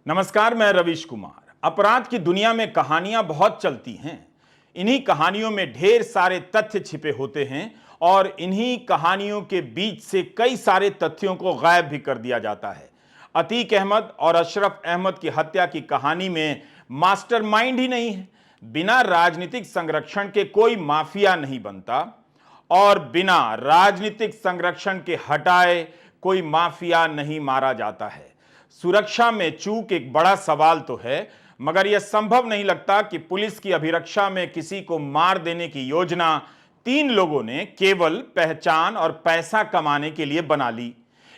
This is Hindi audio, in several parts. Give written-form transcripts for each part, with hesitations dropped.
नमस्कार, मैं रवीश कुमार। अपराध की दुनिया में कहानियां बहुत चलती हैं। इन्हीं कहानियों में ढेर सारे तथ्य छिपे होते हैं और इन्हीं कहानियों के बीच से कई सारे तथ्यों को गायब भी कर दिया जाता है। अतीक अहमद और अशरफ अहमद की हत्या की कहानी में मास्टरमाइंड ही नहीं है। बिना राजनीतिक संरक्षण के कोई माफिया नहीं बनता और बिना राजनीतिक संरक्षण के हटाए कोई माफिया नहीं मारा जाता है। सुरक्षा में चूक एक बड़ा सवाल तो है, मगर यह संभव नहीं लगता कि पुलिस की अभिरक्षा में किसी को मार देने की योजना तीन लोगों ने केवल पहचान और पैसा कमाने के लिए बना ली।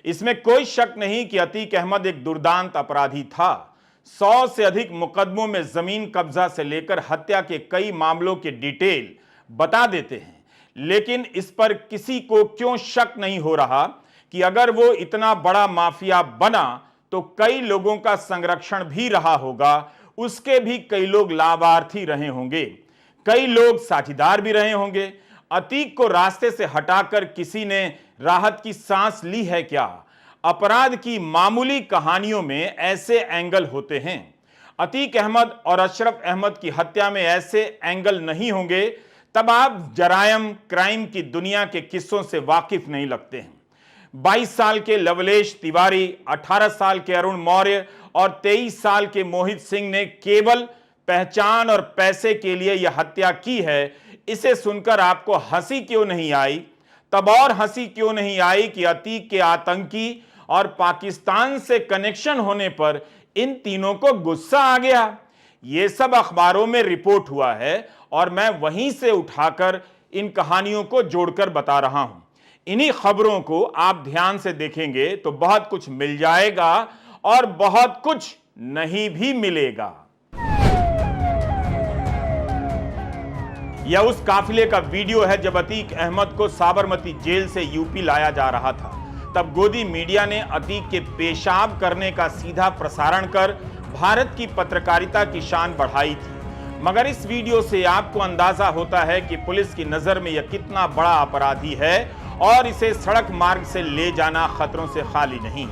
इसमें कोई शक नहीं कि अतीक अहमद एक दुर्दांत अपराधी था। 100 से अधिक मुकदमों में जमीन कब्जा से लेकर हत्या के कई मामलों के डिटेल बता देते हैं, लेकिन इस पर किसी को क्यों शक नहीं हो रहा कि अगर वो इतना बड़ा माफिया बना तो कई लोगों का संरक्षण भी रहा होगा, उसके भी कई लोग लाभार्थी रहे होंगे, कई लोग साझीदार भी रहे होंगे। अतीक को रास्ते से हटाकर किसी ने राहत की सांस ली है क्या? अपराध की मामूली कहानियों में ऐसे एंगल होते हैं। अतीक अहमद और अशरफ अहमद की हत्या में ऐसे एंगल नहीं होंगे, तब आप जरायम क्राइम की दुनिया के किस्सों से वाकिफ नहीं लगते हैं। 22 साल के लवलेश तिवारी, 18 साल के अरुण मौर्य और 23 साल के मोहित सिंह ने केवल पहचान और पैसे के लिए यह हत्या की है। इसे सुनकर आपको हंसी क्यों नहीं आई? तब और हंसी क्यों नहीं आई कि अतीक के आतंकी और पाकिस्तान से कनेक्शन होने पर इन तीनों को गुस्सा आ गया। यह सब अखबारों में रिपोर्ट हुआ है और मैं वहीं से उठाकर इन कहानियों को जोड़कर बता रहा हूं। इन्हीं खबरों को आप ध्यान से देखेंगे तो बहुत कुछ मिल जाएगा और बहुत कुछ नहीं भी मिलेगा। यह उस काफिले का वीडियो है जब अतीक अहमद को साबरमती जेल से यूपी लाया जा रहा था। तब गोदी मीडिया ने अतीक के पेशाब करने का सीधा प्रसारण कर भारत की पत्रकारिता की शान बढ़ाई थी। मगर इस वीडियो से आपको अंदाजा होता है कि पुलिस की नजर में यह कितना बड़ा अपराधी है और इसे सड़क मार्ग से ले जाना खतरों से खाली नहीं।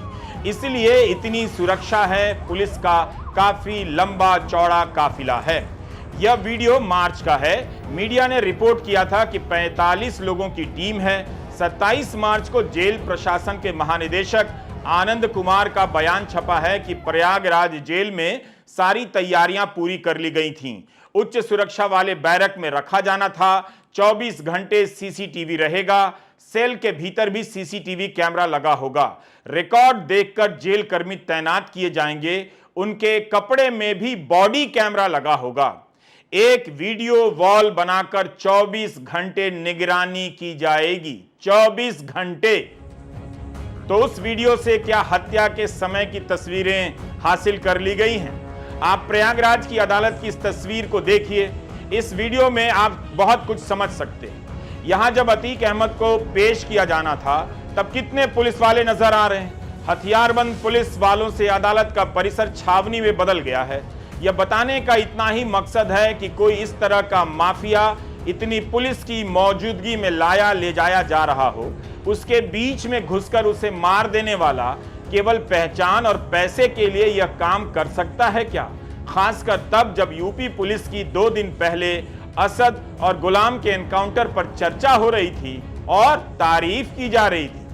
इसलिए इतनी सुरक्षा है, पुलिस का काफी लंबा चौड़ा काफिला है। यह वीडियो मार्च का है। मीडिया ने रिपोर्ट किया था कि 45 लोगों की टीम है। 27 मार्च को जेल प्रशासन के महानिदेशक आनंद कुमार का बयान छपा है कि प्रयागराज जेल में सारी तैयारियां पूरी कर ली गई थीं। उच्च सुरक्षा वाले बैरक में रखा जाना था। 24 घंटे सीसीटीवी रहेगा। सेल के भीतर भी सीसीटीवी कैमरा लगा होगा। रिकॉर्ड देखकर जेल कर्मी तैनात किए जाएंगे। उनके कपड़े में भी बॉडी कैमरा लगा होगा। एक वीडियो वॉल बनाकर 24 घंटे निगरानी की जाएगी। 24 घंटे। तो उस वीडियो से क्या हत्या के समय की तस्वीरें हासिल कर ली गई हैं? आप प्रयागराज की अदालत की इस तस्वीर को देखिए। इस वीडियो में आप बहुत कुछ समझ सकते हैं। यहां जब अतीक अहमद को पेश किया जाना था तब कितने पुलिस वाले नजर आ रहे हैं? हथियारबंद पुलिस वालों से अदालत का परिसर छावनी में बदल गया है। यह बताने का इतना ही मकसद है कि कोई इस तरह का माफिया इतनी पुलिस की मौजूदगी में लाया ले जाया जा रहा हो, उसके बीच में घुसकर उसे मार देने वाला केवल पहचान और पैसे के लिए यह काम कर सकता है क्या? खासकर तब जब यूपी पुलिस की 2 दिन पहले असद और गुलाम के एनकाउंटर पर चर्चा हो रही थी और तारीफ की जा रही थी।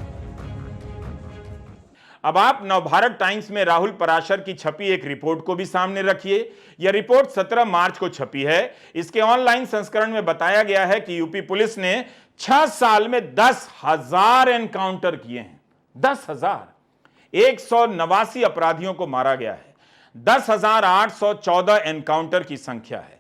अब आप नवभारत टाइम्स में राहुल पराशर की छपी एक रिपोर्ट को भी सामने रखिए। यह रिपोर्ट 17 मार्च को छपी है। इसके ऑनलाइन संस्करण में बताया गया है कि यूपी पुलिस ने 6 साल में 10,000 एनकाउंटर किए हैं। 10,000। 189 अपराधियों को मारा गया है। 10,814 एनकाउंटर की संख्या है।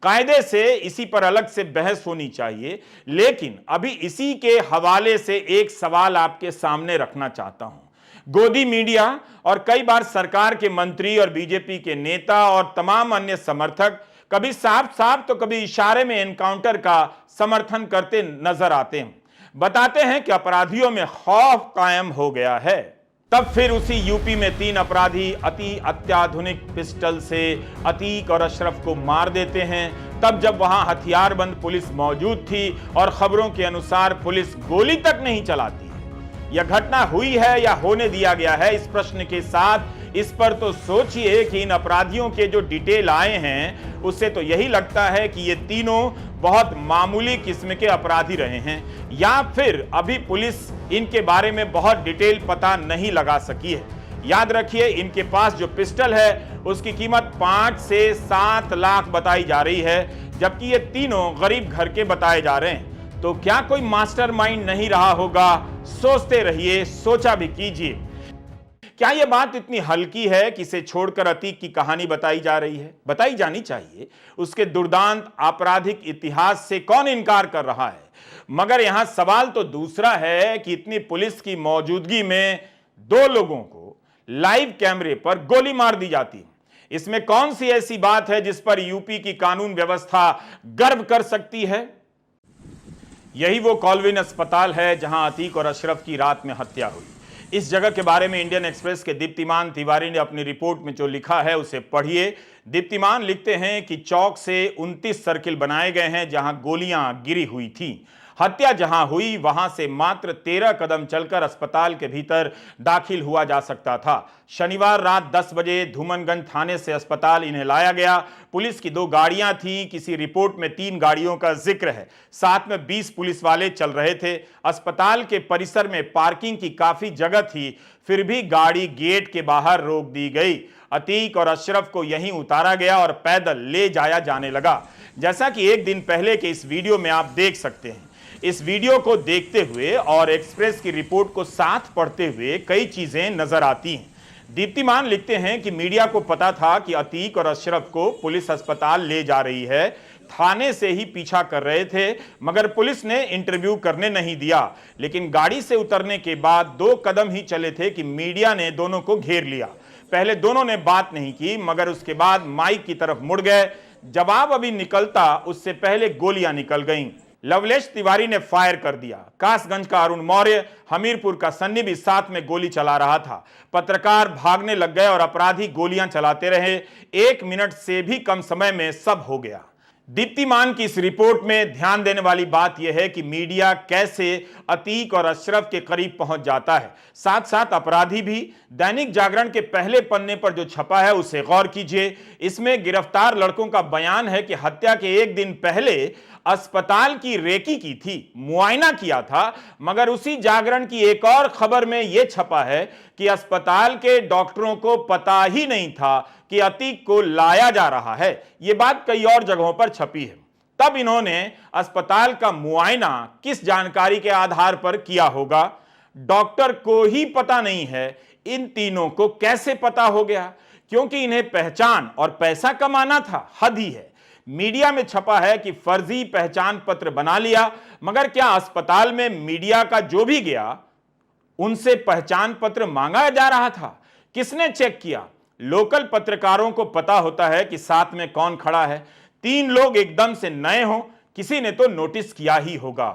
कायदे से इसी पर अलग से बहस होनी चाहिए, लेकिन अभी इसी के हवाले से एक सवाल आपके सामने रखना चाहता हूं। गोदी मीडिया और कई बार सरकार के मंत्री और बीजेपी के नेता और तमाम अन्य समर्थक कभी साफ साफ तो कभी इशारे में एनकाउंटर का समर्थन करते नजर आते हैं। बताते हैं कि अपराधियों में खौफ कायम हो गया है। तब फिर उसी यूपी में 3 अपराधी अति अत्याधुनिक पिस्टल से अतीक और अशरफ को मार देते हैं। तब जब वहां हथियारबंद पुलिस मौजूद थी और खबरों के अनुसार पुलिस गोली तक नहीं चलाती। यह घटना हुई है या होने दिया गया है, इस प्रश्न के साथ इस पर तो सोचिए कि इन अपराधियों के जो डिटेल आए हैं उससे तो यही लगता है कि ये तीनों बहुत मामूली किस्म के अपराधी रहे हैं, या फिर अभी पुलिस इनके बारे में बहुत डिटेल पता नहीं लगा सकी है। याद रखिए, इनके पास जो पिस्टल है उसकी कीमत 5 से 7 लाख बताई जा रही है, जबकि ये तीनों गरीब घर के बताए जा रहे हैं। तो क्या कोई मास्टरमाइंड नहीं रहा होगा? सोचते रहिए, सोचा भी कीजिए। क्या यह बात इतनी हल्की है कि इसे छोड़कर अतीक की कहानी बताई जा रही है? बताई जानी चाहिए। उसके दुर्दांत आपराधिक इतिहास से कौन इनकार कर रहा है? मगर यहां सवाल तो दूसरा है कि इतनी पुलिस की मौजूदगी में 2 लोगों को लाइव कैमरे पर गोली मार दी जाती है। इसमें कौन सी ऐसी बात है जिस पर यूपी की कानून व्यवस्था गर्व कर सकती है? यही वो कॉलविन अस्पताल है जहां अतीक और अशरफ की रात में हत्या हुई। इस जगह के बारे में इंडियन एक्सप्रेस के दीप्तिमान तिवारी ने अपनी रिपोर्ट में जो लिखा है उसे पढ़िए। दीप्तिमान लिखते हैं कि चौक से 29 सर्किल बनाए गए हैं जहां गोलियां गिरी हुई थी। हत्या जहां हुई वहां से मात्र 13 कदम चलकर अस्पताल के भीतर दाखिल हुआ जा सकता था। शनिवार रात 10 बजे धूमनगंज थाने से अस्पताल इन्हें लाया गया। पुलिस की 2 गाड़ियां थीं, किसी रिपोर्ट में 3 गाड़ियों का जिक्र है। साथ में 20 पुलिस वाले चल रहे थे। अस्पताल के परिसर में पार्किंग की काफी जगह थी, फिर भी गाड़ी गेट के बाहर रोक दी गई। अतीक और अशरफ को यहीं उतारा गया और पैदल ले जाया जाने लगा, जैसा कि एक दिन पहले के इस वीडियो में आप देख सकते हैं। इस वीडियो को देखते हुए और एक्सप्रेस की रिपोर्ट को साथ पढ़ते हुए कई चीजें नजर आती हैं। दीप्तिमान लिखते हैं कि मीडिया को पता था कि अतीक और अशरफ को पुलिस अस्पताल ले जा रही है, थाने से ही पीछा कर रहे थे, मगर पुलिस ने इंटरव्यू करने नहीं दिया। लेकिन गाड़ी से उतरने के बाद 2 कदम ही चले थे कि मीडिया ने दोनों को घेर लिया। पहले दोनों ने बात नहीं की, मगर उसके बाद माइक की तरफ मुड़ गए। जवाब अभी निकलता उससे पहले गोलियां निकल गईं। लवलेश तिवारी ने फायर कर दिया। कासगंज का अरुण मौर्य, हमीरपुर का सन्नी भी साथ में गोली चला रहा था। पत्रकार भागने लग गए और अपराधी गोलियां चलाते रहे। 1 मिनट से भी कम समय में सब हो गया। दीप्तिमान की इस रिपोर्ट में ध्यान देने वाली बात यह है कि मीडिया कैसे अतीक और अशरफ के करीब पहुंच जाता है, साथ साथ अपराधी भी। दैनिक जागरण के पहले पन्ने पर जो छपा है उसे गौर कीजिए। इसमें गिरफ्तार लड़कों का बयान है कि हत्या के 1 दिन पहले अस्पताल की रेकी की थी, मुआयना किया था। मगर उसी जागरण की एक और खबर में यह छपा है कि अस्पताल के डॉक्टरों को पता ही नहीं था कि अतीक को लाया जा रहा है। यह बात कई और जगहों पर छपी है। तब इन्होंने अस्पताल का मुआयना किस जानकारी के आधार पर किया होगा? डॉक्टर को ही पता नहीं है, इन तीनों को कैसे पता हो गया? क्योंकि इन्हें पहचान और पैसा कमाना था, हद ही है। मीडिया में छपा है कि फर्जी पहचान पत्र बना लिया, मगर क्या अस्पताल में मीडिया का जो भी गया उनसे पहचान पत्र मांगा जा रहा था? किसने चेक किया? लोकल पत्रकारों को पता होता है कि साथ में कौन खड़ा है। 3 लोग एकदम से नए हों, किसी ने तो नोटिस किया ही होगा।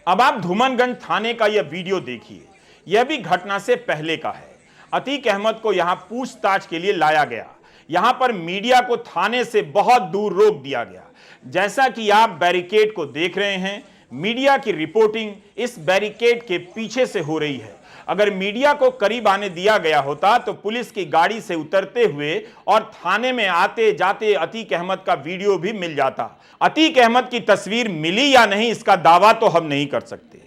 अब आप धूमनगंज थाने का यह वीडियो देखिए। यह भी घटना से पहले का है। अतीक अहमद को यहां पूछताछ के लिए लाया गया। यहां पर मीडिया को थाने से बहुत दूर रोक दिया गया। जैसा कि आप बैरिकेड को देख रहे हैं, मीडिया की रिपोर्टिंग इस बैरिकेड के पीछे से हो रही है। अगर मीडिया को करीब आने दिया गया होता तो पुलिस की गाड़ी से उतरते हुए और थाने में आते जाते अतीक अहमद का वीडियो भी मिल जाता। अतीक अहमद की तस्वीर मिली या नहीं इसका दावा तो हम नहीं कर सकते,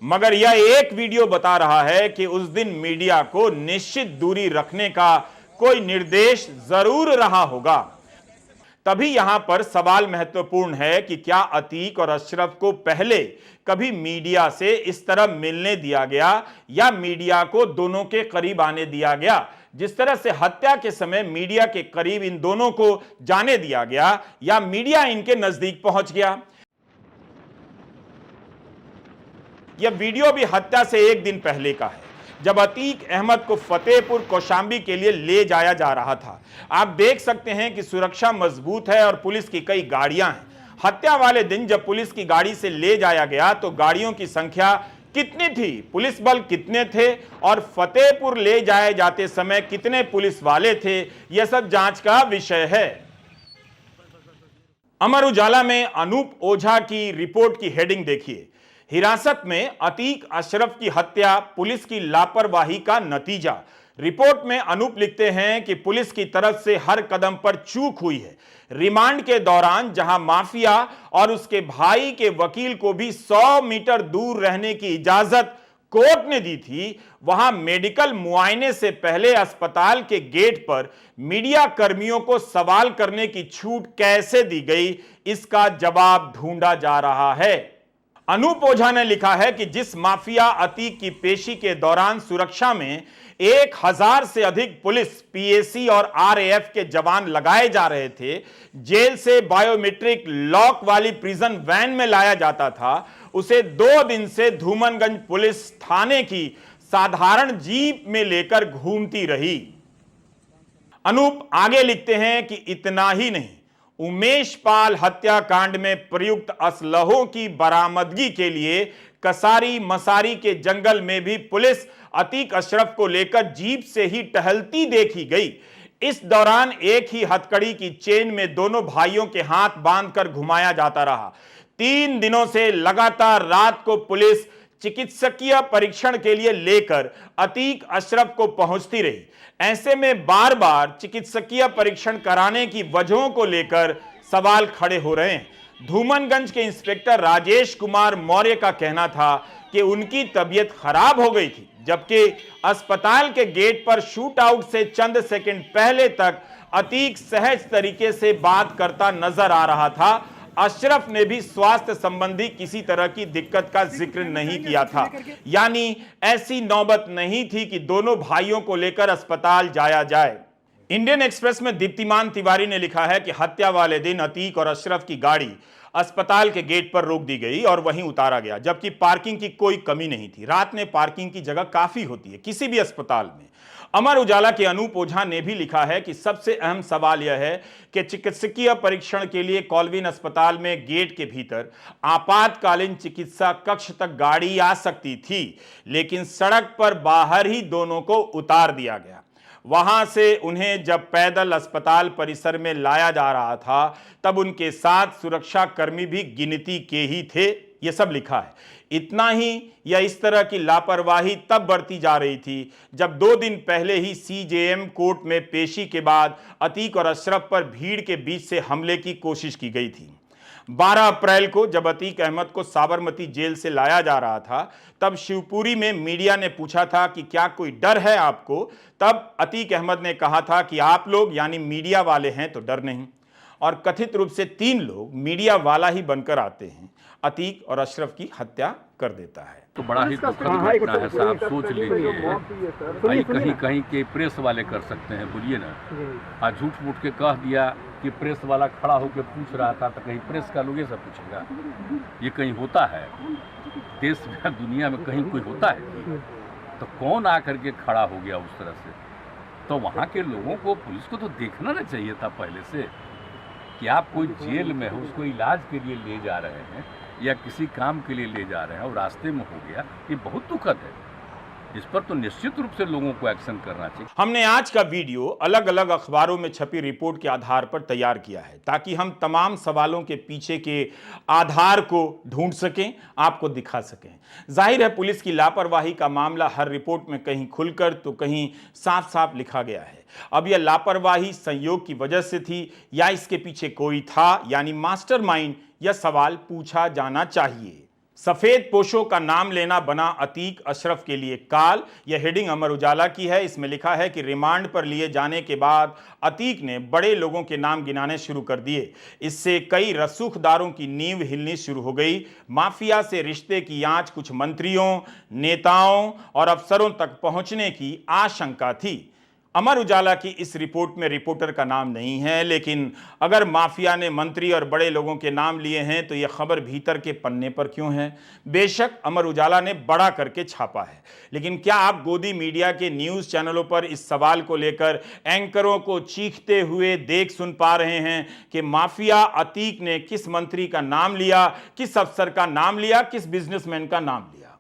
मगर यह एक वीडियो बता रहा है कि उस दिन मीडिया को निश्चित दूरी रखने का कोई निर्देश जरूर रहा होगा। तभी यहां पर सवाल महत्वपूर्ण है कि क्या अतीक और अशरफ को पहले कभी मीडिया से इस तरह मिलने दिया गया या मीडिया को दोनों के करीब आने दिया गया? जिस तरह से हत्या के समय मीडिया के करीब इन दोनों को जाने दिया गया, या मीडिया इनके नजदीक पहुंच गया? यह वीडियो भी हत्या से 1 दिन पहले का है, जब अतीक अहमद को फतेहपुर कौशांबी के लिए ले जाया जा रहा था। आप देख सकते हैं कि सुरक्षा मजबूत है और पुलिस की कई गाड़ियां हैं। हत्या वाले दिन जब पुलिस की गाड़ी से ले जाया गया तो गाड़ियों की संख्या कितनी थी, पुलिस बल कितने थे और फतेहपुर ले जाए जाते समय कितने पुलिस वाले थे, यह सब जांच का विषय है। अमर उजाला में अनूप ओझा की रिपोर्ट की हेडिंग देखिए। हिरासत में अतीक अशरफ की हत्या पुलिस की लापरवाही का नतीजा। रिपोर्ट में अनूप लिखते हैं कि पुलिस की तरफ से हर कदम पर चूक हुई है। रिमांड के दौरान जहां माफिया और उसके भाई के वकील को भी 100 मीटर दूर रहने की इजाजत कोर्ट ने दी थी, वहां मेडिकल मुआयने से पहले अस्पताल के गेट पर मीडिया कर्मियों को सवाल करने की छूट कैसे दी गई, इसका जवाब ढूंढा जा रहा है। अनूप ओझा ने लिखा है कि जिस माफिया अतीक की पेशी के दौरान सुरक्षा में 1000 से अधिक पुलिस, पीएसी और आरएएफ के जवान लगाए जा रहे थे, जेल से बायोमेट्रिक लॉक वाली प्रिजन वैन में लाया जाता था, उसे 2 दिन से धूमनगंज पुलिस थाने की साधारण जीप में लेकर घूमती रही। अनूप आगे लिखते हैं कि इतना ही नहीं, उमेश पाल हत्याकांड में प्रयुक्त असलहों की बरामदगी के लिए कसारी मसारी के जंगल में भी पुलिस अतीक अशरफ को लेकर जीप से ही टहलती देखी गई। इस दौरान एक ही हथकड़ी की चेन में दोनों भाइयों के हाथ बांधकर घुमाया जाता रहा। 3 दिनों से लगातार रात को पुलिस चिकित्सकीय परीक्षण के लिए लेकर अतीक अशरफ को पहुंचती रही। ऐसे में बार बार चिकित्सकीय परीक्षण कराने की वजहों को लेकर सवाल खड़े हो रहे हैं। धूमनगंज के इंस्पेक्टर राजेश कुमार मौर्य का कहना था कि उनकी तबीयत खराब हो गई थी, जबकि अस्पताल के गेट पर शूट आउट से चंद सेकंड पहले तक अतीक सहज तरीके से बात करता नजर आ रहा था। अशरफ ने भी स्वास्थ्य संबंधी किसी तरह की दिक्कत का जिक्र नहीं किया था, यानी ऐसी नौबत नहीं थी कि दोनों भाइयों को लेकर अस्पताल जाया जाए। इंडियन एक्सप्रेस में दीप्तिमान तिवारी ने लिखा है कि हत्या वाले दिन अतीक और अशरफ की गाड़ी अस्पताल के गेट पर रोक दी गई और वहीं उतारा गया, जबकि पार्किंग की कोई कमी नहीं थी। रात में पार्किंग की जगह काफी होती है किसी भी अस्पताल में। अमर उजाला के अनूप ओझा ने भी लिखा है कि सबसे अहम सवाल यह है कि चिकित्सकीय परीक्षण के लिए कॉलविन अस्पताल में गेट के भीतर आपातकालीन चिकित्सा कक्ष तक गाड़ी आ सकती थी, लेकिन सड़क पर बाहर ही दोनों को उतार दिया गया। वहां से उन्हें जब पैदल अस्पताल परिसर में लाया जा रहा था, तब उनके साथ सुरक्षा कर्मी भी गिनती के ही थे। यह सब लिखा है। इतना ही या इस तरह की लापरवाही तब बरती जा रही थी जब 2 दिन पहले ही सीजेएम कोर्ट में पेशी के बाद अतीक और अशरफ पर भीड़ के बीच से हमले की कोशिश की गई थी। 12 अप्रैल को जब अतीक अहमद को साबरमती जेल से लाया जा रहा था, तब शिवपुरी में मीडिया ने पूछा था कि क्या कोई डर है आपको। तब अतीक अहमद ने कहा था कि आप लोग यानी मीडिया वाले हैं तो डर नहीं। और कथित रूप से 3 लोग मीडिया वाला ही बनकर आते हैं, अतीक और अशरफ की हत्या कर देता है। तो बड़ा ही दुखद घटना है साहब, सोच लीजिए। भाई कहीं कहीं के प्रेस वाले कर सकते हैं, बोलिए ना। आज झूठ मूठ के कह दिया कि प्रेस वाला खड़ा होकर पूछ रहा था, तो कहीं प्रेस का लोग ये सब पूछेगा? ये कहीं होता है देश में, दुनिया में कहीं कोई होता है? तो कौन आकर के खड़ा हो गया उस तरह से? तो वहाँ के लोगों को, पुलिस को तो देखना ना चाहिए था पहले से कि आप कोई जेल में हो, उसको इलाज के लिए ले जा रहे हैं या किसी काम के लिए ले जा रहे हैं और रास्ते में हो गया, ये बहुत दुखद है। इस पर तो निश्चित रूप से लोगों को एक्शन करना चाहिए। हमने आज का वीडियो अलग अलग अखबारों में छपी रिपोर्ट के आधार पर तैयार किया है, ताकि हम तमाम सवालों के पीछे के आधार को ढूंढ सकें, आपको दिखा सकें। जाहिर है पुलिस की लापरवाही का मामला हर रिपोर्ट में कहीं खुलकर तो कहीं साफ साफ लिखा गया है। अब यह लापरवाही संयोग की वजह से थी या इसके पीछे कोई था, यानी मास्टरमाइंड, यह सवाल पूछा जाना चाहिए। सफेद पोशों का नाम लेना बना अतीक अशरफ के लिए काल, यह हेडिंग अमर उजाला की है। इसमें लिखा है कि रिमांड पर लिए जाने के बाद अतीक ने बड़े लोगों के नाम गिनाने शुरू कर दिए। इससे कई रसूखदारों की नींव हिलनी शुरू हो गई। माफिया से रिश्ते की आंच कुछ मंत्रियों, नेताओं और अफसरों तक पहुंचने की आशंका थी। अमर उजाला की इस रिपोर्ट में रिपोर्टर का नाम नहीं है, लेकिन अगर माफिया ने मंत्री और बड़े लोगों के नाम लिए हैं तो यह खबर भीतर के पन्ने पर क्यों है? बेशक अमर उजाला ने बड़ा करके छापा है, लेकिन क्या आप गोदी मीडिया के न्यूज़ चैनलों पर इस सवाल को लेकर एंकरों को चीखते हुए देख सुन पा रहे हैं कि माफिया अतीक ने किस मंत्री का नाम लिया, किस अफसर का नाम लिया, किस बिजनेसमैन का नाम लिया?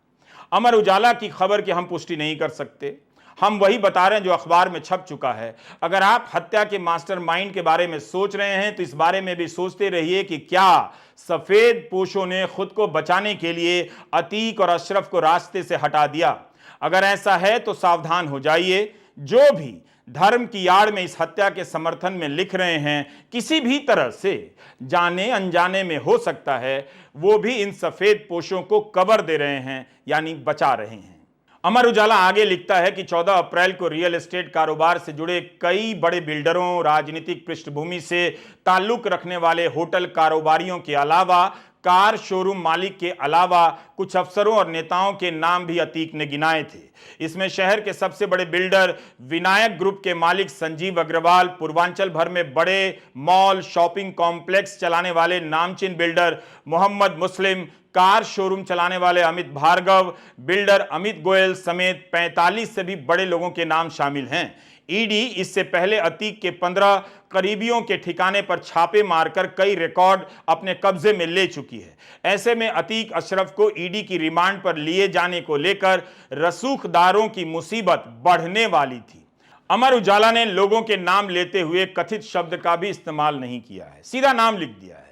अमर उजाला की खबर की हम पुष्टि नहीं कर सकते, हम वही बता रहे हैं जो अखबार में छप चुका है। अगर आप हत्या के मास्टरमाइंड के बारे में सोच रहे हैं तो इस बारे में भी सोचते रहिए कि क्या सफेद पोशों ने खुद को बचाने के लिए अतीक और अशरफ को रास्ते से हटा दिया। अगर ऐसा है तो सावधान हो जाइए, जो भी धर्म की आड़ में इस हत्या के समर्थन में लिख रहे हैं, किसी भी तरह से जाने अनजाने में हो सकता है, वो भी इन सफेद पोशों को कवर दे रहे हैं, यानी बचा रहे हैं। अमर उजाला आगे लिखता है कि 14 अप्रैल को रियल एस्टेट कारोबार से जुड़े कई बड़े बिल्डरों, राजनीतिक पृष्ठभूमि से ताल्लुक रखने वाले होटल कारोबारियों के अलावा, कार शोरूम मालिक के अलावा कुछ अफसरों और नेताओं के नाम भी अतीक ने गिनाए थे। इसमें शहर के सबसे बड़े बिल्डर विनायक ग्रुप के मालिक संजीव अग्रवाल, पूर्वांचल भर में बड़े मॉल, शॉपिंग कॉम्प्लेक्स चलाने वाले नामचीन बिल्डर मोहम्मद मुस्लिम, कार शोरूम चलाने वाले अमित भार्गव, बिल्डर अमित गोयल समेत 45 से भी बड़े लोगों के नाम शामिल हैं। ईडी इससे पहले अतीक के 15 करीबियों के ठिकाने पर छापे मारकर कई रिकॉर्ड अपने कब्जे में ले चुकी है। ऐसे में अतीक अशरफ को ईडी की रिमांड पर लिए जाने को लेकर रसूखदारों की मुसीबत बढ़ने वाली थी। अमर उजाला ने लोगों के नाम लेते हुए कथित शब्द का भी इस्तेमाल नहीं किया है, सीधा नाम लिख दिया है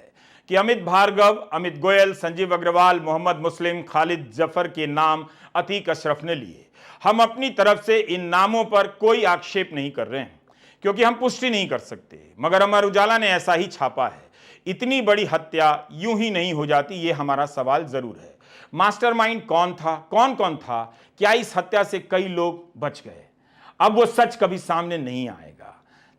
कि अमित भार्गव, अमित गोयल, संजीव अग्रवाल, मोहम्मद मुस्लिम, खालिद जफर के नाम अतीक अशरफ ने लिए। हम अपनी तरफ से इन नामों पर कोई आक्षेप नहीं कर रहे हैं क्योंकि हम पुष्टि नहीं कर सकते, मगर अमर उजाला ने ऐसा ही छापा है। इतनी बड़ी हत्या यूं ही नहीं हो जाती, ये हमारा सवाल जरूर है। मास्टरमाइंड कौन था, कौन कौन था? क्या इस हत्या से कई लोग बच गए? अब वो सच कभी सामने नहीं आएगा।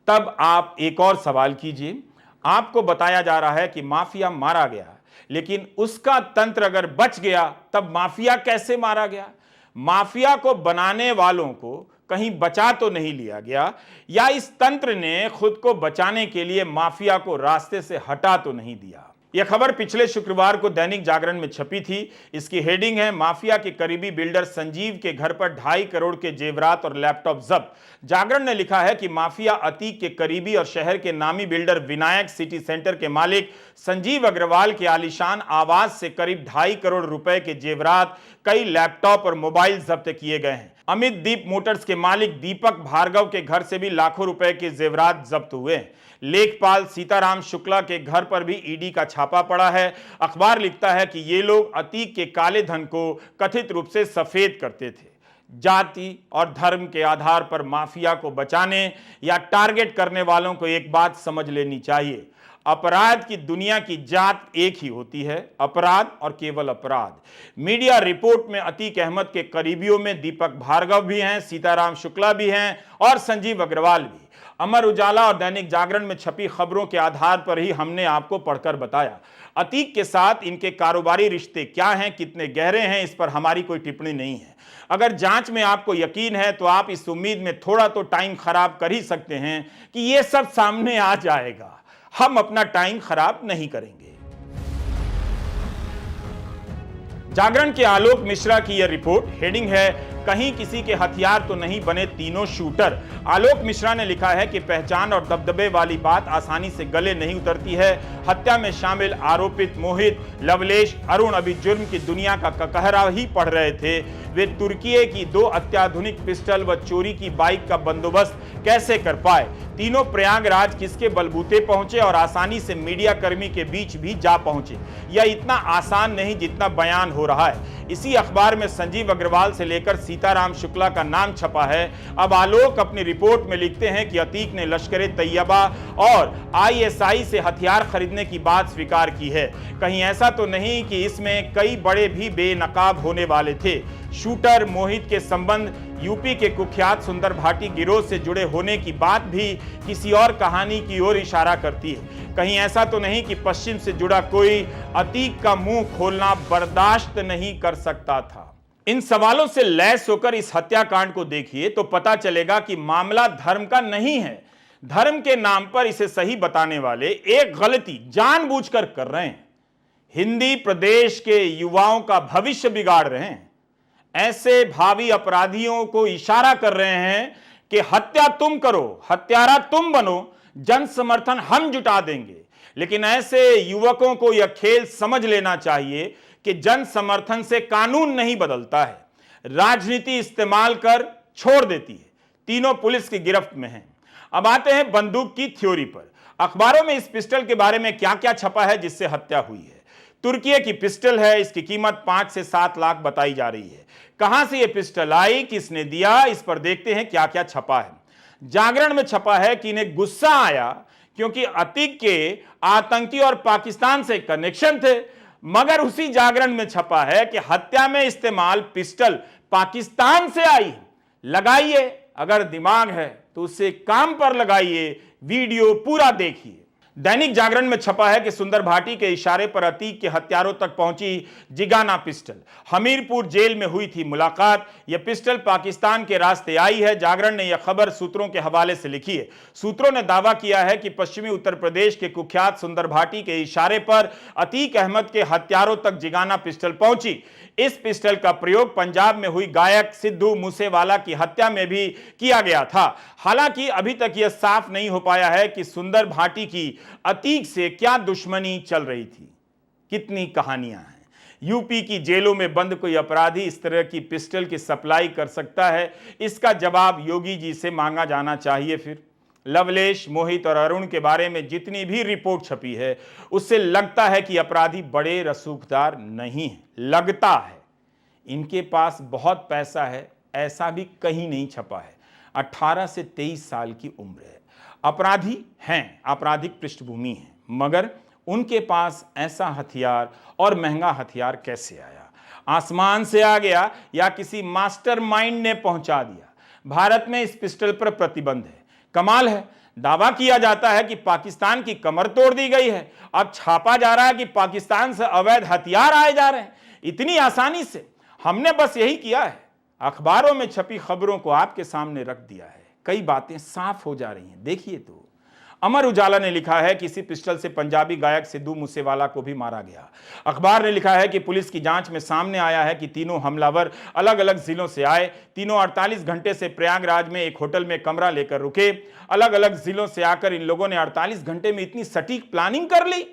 तब आप एक और सवाल कीजिए। आपको बताया जा रहा है कि माफिया मारा गया, लेकिन उसका तंत्र अगर बच गया तब माफिया कैसे मारा गया? माफिया को बनाने वालों को कहीं बचा तो नहीं लिया गया, या इस तंत्र ने खुद को बचाने के लिए माफिया को रास्ते से हटा तो नहीं दिया? यह खबर पिछले शुक्रवार को दैनिक जागरण में छपी थी। इसकी हेडिंग है, माफिया के करीबी बिल्डर संजीव के घर पर 2.5 करोड़ के जेवरात और लैपटॉप जब्त। जागरण ने लिखा है कि माफिया अतीक के करीबी और शहर के नामी बिल्डर विनायक सिटी सेंटर के मालिक संजीव अग्रवाल के आलीशान आवास से करीब 2.5 करोड़ रुपए के जेवरात, कई लैपटॉप और मोबाइल जब्त किए गए हैं। अमित दीप मोटर्स के मालिक दीपक भार्गव के घर से भी लाखों रुपए के जेवरात जब्त हुए हैं। लेखपाल सीताराम शुक्ला के घर पर भी ईडी का छापा पड़ा है। अखबार लिखता है कि ये लोग अतीक के काले धन को कथित रूप से सफेद करते थे। जाति और धर्म के आधार पर माफिया को बचाने या टारगेट करने वालों को एक बात समझ लेनी चाहिए, अपराध की दुनिया की जात एक ही होती है, अपराध और केवल अपराध। मीडिया रिपोर्ट में अतीक अहमद के करीबियों में दीपक भार्गव भी हैं, सीताराम शुक्ला भी हैं और संजीव अग्रवाल भी। अमर उजाला और दैनिक जागरण में छपी खबरों के आधार पर ही हमने आपको पढ़कर बताया। अतीक के साथ इनके कारोबारी रिश्ते क्या हैं, कितने गहरे हैं, इस पर हमारी कोई टिप्पणी नहीं है। अगर जांच में आपको यकीन है तो आप इस उम्मीद में थोड़ा तो टाइम खराब कर ही सकते हैं कि यह सब सामने आ जाएगा। हम अपना टाइम खराब नहीं करेंगे। जागरण के आलोक मिश्रा की यह रिपोर्ट, हेडिंग है, कहीं किसी के हथियार तो नहीं बने तीनों शूटर। आलोक मिश्रा ने लिखा है कि पहचान और दबदबे वाली बात आसानी से गले नहीं उतरती है। हत्या में शामिल आरोपित मोहित, लवलेश, अरुण अभी जुर्म की दुनिया का ककहरा ही पढ़ रहे थे। वे तुर्की की 2 अत्याधुनिक पिस्टल व चोरी की बाइक का बंदोबस्त कैसे कर पाए? तीनों प्रयागराज किसके बलबूते पहुंचे और आसानी से मीडिया कर्मी के बीच भी जा पहुंचे? यह इतना आसान नहीं जितना बयान हो रहा है। इसी अखबार में संजीव अग्रवाल से लेकर सीताराम शुक्ला का नाम छपा है। अब आलोक अपनी रिपोर्ट में लिखते हैं कि अतीक ने लश्कर तैयबा और आईएसआई से हथियार खरीदने की बात स्वीकार की है। कहीं ऐसा तो नहीं कि इसमें कई बड़े भी बेनकाब होने वाले थे? शूटर मोहित के संबंध यूपी के कुख्यात सुंदर भाटी गिरोह से जुड़े होने की बात भी किसी और कहानी की ओर इशारा करती है। कहीं ऐसा तो नहीं कि पश्चिम से जुड़ा कोई अतीक का मुंह खोलना बर्दाश्त नहीं कर सकता था? इन सवालों से लैस होकर इस हत्याकांड को देखिए तो पता चलेगा कि मामला धर्म का नहीं है। धर्म के नाम पर इसे सही बताने वाले एक गलती जानबूझकर कर रहे हैं। हिंदी प्रदेश के युवाओं का भविष्य बिगाड़ रहे हैं। ऐसे भावी अपराधियों को इशारा कर रहे हैं कि हत्या तुम करो, हत्यारा तुम बनो, जन समर्थन हम जुटा देंगे। लेकिन ऐसे युवकों को यह खेल समझ लेना चाहिए कि जन समर्थन से कानून नहीं बदलता है, राजनीति इस्तेमाल कर छोड़ देती है। तीनों पुलिस की गिरफ्त में हैं। अब आते हैं बंदूक की थ्योरी पर। अखबारों में इस पिस्टल के बारे में क्या क्या छपा है जिससे हत्या हुई है। तुर्की की पिस्टल है, इसकी कीमत 5 से 7 लाख बताई जा रही है। कहां से यह पिस्टल आई, किसने दिया, इस पर देखते हैं क्या क्या छपा है। जागरण में छपा है कि इन्हें गुस्सा आया क्योंकि अतीक के आतंकी और पाकिस्तान से कनेक्शन थे, मगर उसी जागरण में छपा है कि हत्या में इस्तेमाल पिस्टल पाकिस्तान से आई। लगाइए, अगर दिमाग है तो उसे काम पर लगाइए, वीडियो पूरा देखिए। दैनिक जागरण में छपा है कि सुंदर भाटी के इशारे पर अतीक के हत्यारों तक पहुंची जिगाना पिस्टल। हमीरपुर जेल में हुई थी मुलाकात। यह पिस्टल पाकिस्तान के रास्ते आई है। जागरण ने यह खबर सूत्रों के हवाले से लिखी है। सूत्रों ने दावा किया है कि पश्चिमी उत्तर प्रदेश के कुख्यात सुंदर भाटी के इशारे पर अतीक अहमद के हत्यारों तक जिगाना पिस्टल पहुंची। इस पिस्टल का प्रयोग पंजाब में हुई गायक सिद्धू मूसेवाला की हत्या में भी किया गया था। हालांकि अभी तक यह साफ नहीं हो पाया है कि सुंदर भाटी की अतीक से क्या दुश्मनी चल रही थी। कितनी कहानियां हैं। यूपी की जेलों में बंद कोई अपराधी इस तरह की पिस्टल की सप्लाई कर सकता है? इसका जवाब योगी जी से मांगा जाना चाहिए। फिर लवलेश, मोहित और अरुण के बारे में जितनी भी रिपोर्ट छपी है, उससे लगता है कि अपराधी बड़े रसूखदार नहीं है। लगता है इनके पास बहुत पैसा है, ऐसा भी कहीं नहीं छपा है। 18 से 23 साल की उम्र है। अपराधी हैं, आपराधिक पृष्ठभूमि है, मगर उनके पास ऐसा हथियार और महंगा हथियार कैसे आया? आसमान से आ गया या किसी मास्टरमाइंड ने पहुंचा दिया? भारत में इस पिस्टल पर प्रतिबंध है। कमाल है, दावा किया जाता है कि पाकिस्तान की कमर तोड़ दी गई है। अब छापा जा रहा है कि पाकिस्तान से अवैध हथियार आए जा रहे हैं इतनी आसानी से। हमने बस यही किया है, अखबारों में छपी खबरों को आपके सामने रख दिया है। कई बातें साफ हो जा रही हैं, देखिए तो। अमर उजाला ने लिखा है कि इसी पिस्टल से पंजाबी गायक सिद्धू मूसेवाला को भी मारा गया। अखबार ने लिखा है कि पुलिस की जांच में सामने आया है कि तीनों हमलावर अलग अलग जिलों से आए। तीनों 48 घंटे से प्रयागराज में एक होटल में कमरा लेकर रुके। अलग अलग जिलों से आकर इन लोगों ने 48 घंटे में इतनी सटीक प्लानिंग कर ली।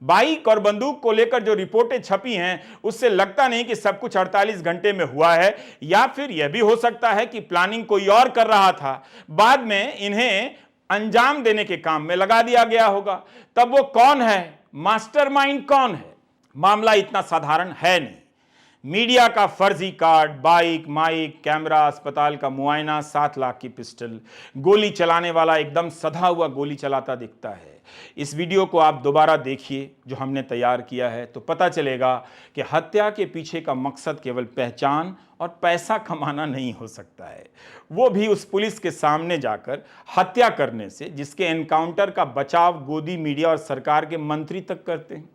बाइक और बंदूक को लेकर जो रिपोर्टें छपी हैं, उससे लगता नहीं कि सब कुछ 48 घंटे में हुआ है। या फिर यह भी हो सकता है कि प्लानिंग कोई और कर रहा था, बाद में इन्हें अंजाम देने के काम में लगा दिया गया होगा। तब वो कौन है, मास्टरमाइंड कौन है? मामला इतना साधारण है नहीं। मीडिया का फर्जी कार्ड, बाइक, माइक, कैमरा, अस्पताल का मुआयना, 7 लाख की पिस्टल, गोली चलाने वाला एकदम सधा हुआ गोली चलाता दिखता है। इस वीडियो को आप दोबारा देखिए जो हमने तैयार किया है, तो पता चलेगा कि हत्या के पीछे का मकसद केवल पहचान और पैसा कमाना नहीं हो सकता है, वो भी उस पुलिस के सामने जाकर हत्या करने से जिसके एनकाउंटर का बचाव गोदी मीडिया और सरकार के मंत्री तक करते हैं।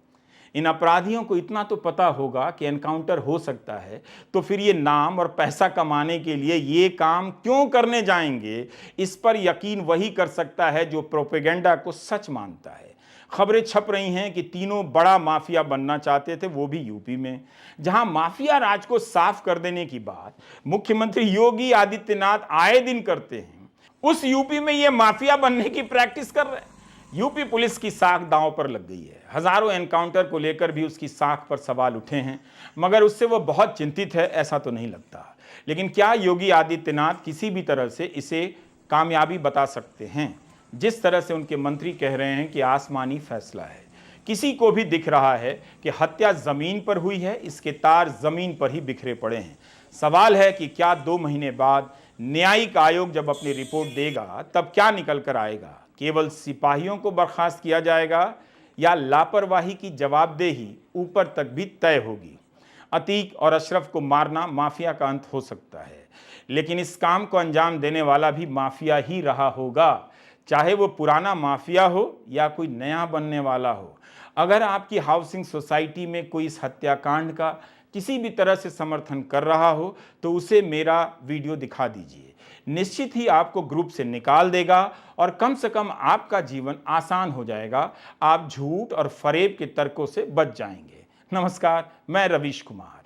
इन अपराधियों को इतना तो पता होगा कि एनकाउंटर हो सकता है, तो फिर ये नाम और पैसा कमाने के लिए ये काम क्यों करने जाएंगे? इस पर यकीन वही कर सकता है जो प्रोपेगेंडा को सच मानता है। खबरें छप रही हैं कि तीनों बड़ा माफिया बनना चाहते थे, वो भी यूपी में, जहां माफिया राज को साफ कर देने की बात मुख्यमंत्री योगी आदित्यनाथ आए दिन करते हैं। उस यूपी में ये माफिया बनने की प्रैक्टिस कर रहे हैं। यूपी पुलिस की साख दांव पर लग गई है। हजारों एनकाउंटर को लेकर भी उसकी साख पर सवाल उठे हैं, मगर उससे वो बहुत चिंतित है ऐसा तो नहीं लगता। लेकिन क्या योगी आदित्यनाथ किसी भी तरह से इसे कामयाबी बता सकते हैं? जिस तरह से उनके मंत्री कह रहे हैं कि आसमानी फैसला है। किसी को भी दिख रहा है कि हत्या जमीन पर हुई है, इसके तार जमीन पर ही बिखरे पड़े हैं। सवाल है कि क्या 2 महीने बाद न्यायिक आयोग जब अपनी रिपोर्ट देगा तब क्या निकल कर आएगा? केवल सिपाहियों को बर्खास्त किया जाएगा या लापरवाही की जवाबदेही ऊपर तक भी तय होगी? अतीक और अशरफ को मारना माफिया का अंत हो सकता है, लेकिन इस काम को अंजाम देने वाला भी माफिया ही रहा होगा, चाहे वो पुराना माफिया हो या कोई नया बनने वाला हो। अगर आपकी हाउसिंग सोसाइटी में कोई इस हत्याकांड का किसी भी तरह से समर्थन कर रहा हो तो उसे मेरा वीडियो दिखा दीजिए। निश्चित ही आपको ग्रुप से निकाल देगा और कम से कम आपका जीवन आसान हो जाएगा। आप झूठ और फरेब के तर्कों से बच जाएंगे। नमस्कार, मैं रवीश कुमार।